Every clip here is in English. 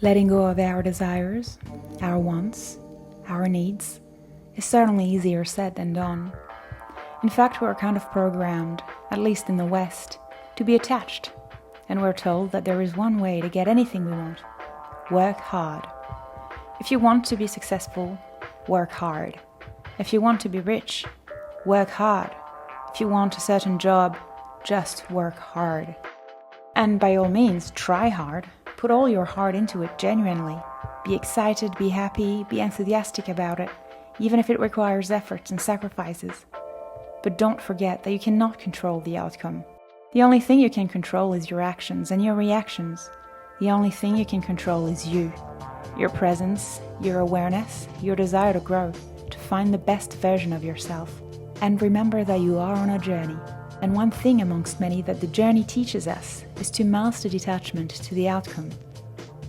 Letting go of our desires, our wants, our needs is certainly easier said than done. In fact, we're kind of programmed, at least in the West, to be attached, and we're told that there is one way to get anything we want: work hard. If you want to be successful, work hard. If you want to be rich, work hard. If you want a certain job, just work hard. And by all means, try hard. Put all your heart into it genuinely. Be excited, be happy, be enthusiastic about it, even if it requires efforts and sacrifices. But don't forget that you cannot control the outcome. The only thing you can control is your actions and your reactions. The only thing you can control is you. Your presence, your awareness, your desire to grow, to find the best version of yourself. And remember that you are on a journey. And one thing amongst many that the journey teaches us is to master detachment to the outcome.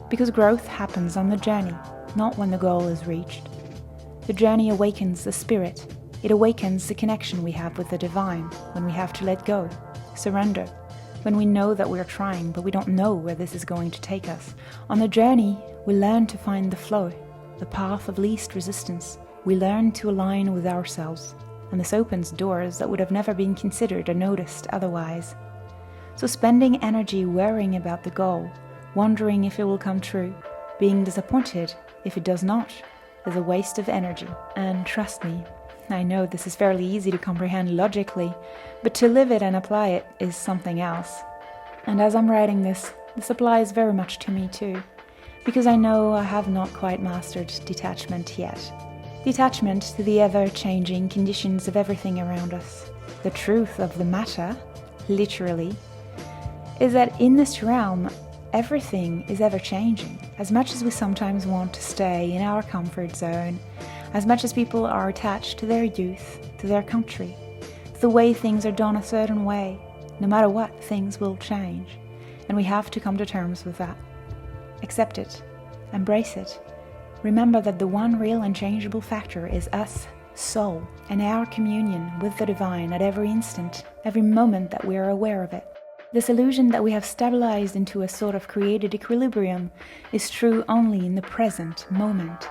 Because growth happens on the journey, not when the goal is reached. The journey awakens the spirit. It awakens the connection we have with the divine when we have to let go, surrender, when we know that we're trying but we don't know where this is going to take us. On the journey, we learn to find the flow, the path of least resistance. We learn to align with ourselves, and this opens doors that would have never been considered or noticed otherwise. So spending energy worrying about the goal, wondering if it will come true, being disappointed if it does not, is a waste of energy. And trust me, I know this is fairly easy to comprehend logically, but to live it and apply it is something else. And as I'm writing this applies very much to me too, because I know I have not quite mastered detachment yet. Detachment to the ever-changing conditions of everything around us. The truth of the matter, literally, is that in this realm, everything is ever-changing. As much as we sometimes want to stay in our comfort zone, as much as people are attached to their youth, to their country, to the way things are done a certain way, no matter what, things will change. And we have to come to terms with that. Accept it. Embrace it. Remember that the one real and changeable factor is us, soul, and our communion with the divine at every instant, every moment that we are aware of it. This illusion that we have stabilized into a sort of created equilibrium is true only in the present moment.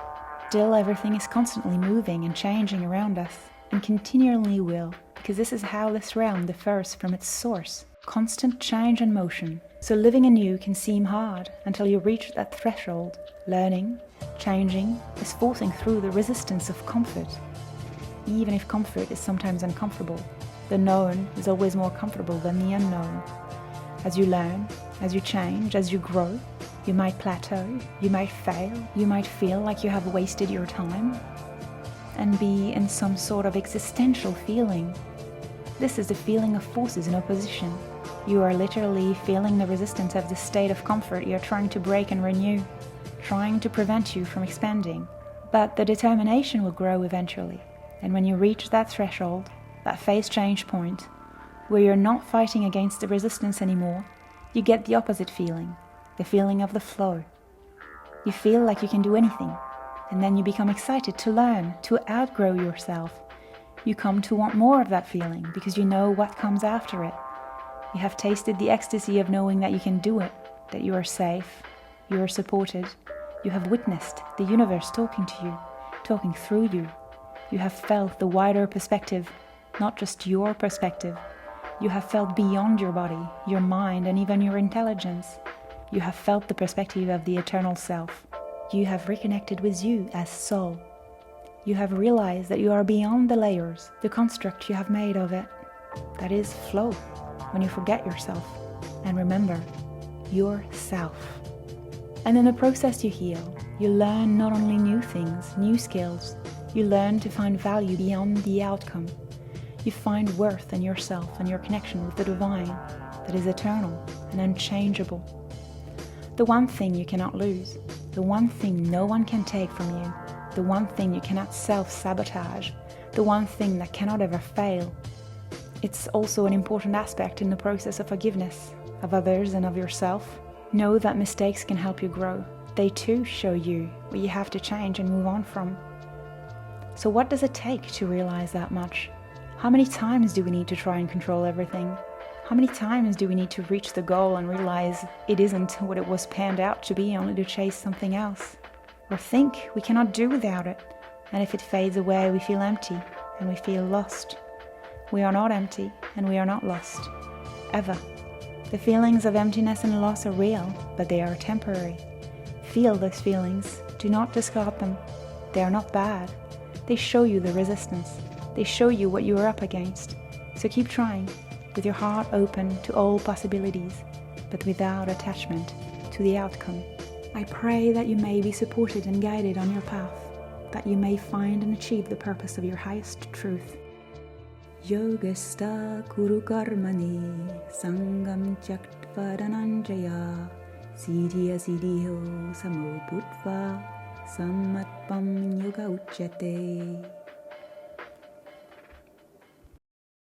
Still, everything is constantly moving and changing around us, and continually will, because this is how this realm differs from its source. Constant change and motion. So living anew can seem hard until you reach that threshold. Learning, changing, is forcing through the resistance of comfort. Even if comfort is sometimes uncomfortable, the known is always more comfortable than the unknown. As you learn, as you change, as you grow, you might plateau, you might fail, you might feel like you have wasted your time, and be in some sort of existential feeling. This is the feeling of forces in opposition. You are literally feeling the resistance of the state of comfort you're trying to break and renew, trying to prevent you from expanding. But the determination will grow eventually, and when you reach that threshold, that phase change point, where you're not fighting against the resistance anymore, you get the opposite feeling, the feeling of the flow. You feel like you can do anything, and then you become excited to learn, to outgrow yourself. You come to want more of that feeling because you know what comes after it. You have tasted the ecstasy of knowing that you can do it, that you are safe, you are supported. You have witnessed the universe talking to you, talking through you. You have felt the wider perspective, not just your perspective. You have felt beyond your body, your mind, and even your intelligence. You have felt the perspective of the eternal self. You have reconnected with you as soul. You have realized that you are beyond the layers, the construct you have made of it. That is flow, when you forget yourself. And remember, yourself. And in the process you heal, you learn not only new things, new skills, you learn to find value beyond the outcome. You find worth in yourself and your connection with the divine that is eternal and unchangeable. The one thing you cannot lose, the one thing no one can take from you, the one thing you cannot self-sabotage, the one thing that cannot ever fail. It's also an important aspect in the process of forgiveness, of others and of yourself. Know that mistakes can help you grow. They too show you what you have to change and move on from. So what does it take to realize that much? How many times do we need to try and control everything? How many times do we need to reach the goal and realize it isn't what it was panned out to be, only to chase something else? Or think we cannot do without it, and if it fades away we feel empty and we feel lost. We are not empty and we are not lost. Ever. The feelings of emptiness and loss are real, but they are temporary. Feel those feelings. Do not discard them. They are not bad. They show you the resistance. They show you what you are up against. So keep trying, with your heart open to all possibilities, but without attachment to the outcome. I pray that you may be supported and guided on your path, that you may find and achieve the purpose of your highest truth. Yogesta kuru karmani sangam chaktva dhananjaya siddhya siddhiyo samo bhutva sammatpam yoga uchyate.